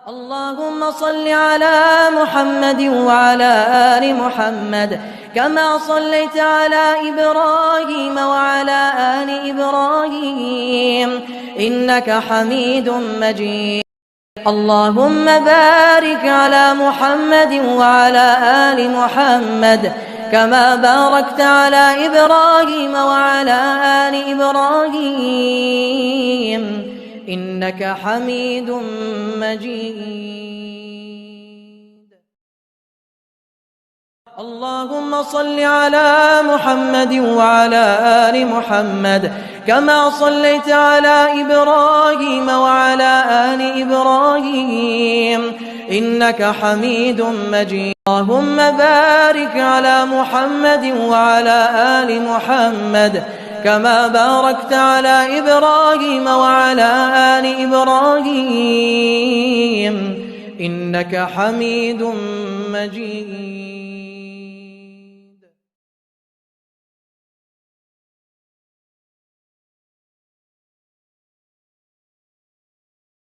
اللهم صل على محمد وعلى آل محمد كما صليت على إبراهيم وعلى آل إبراهيم إنك حميد مجيد. اللهم بارك على محمد وعلى آل محمد كما باركت على إبراهيم وعلى آل إبراهيم إنك حميد مجيد. اللهم صل على محمد وعلى آل محمد كما صليت على إبراهيم وعلى آل إبراهيم إنك حميد مجيد. اللهم بارك على محمد وعلى آل محمد كما باركت على إبراهيم وعلى آل إبراهيم إنك حميد مجيد.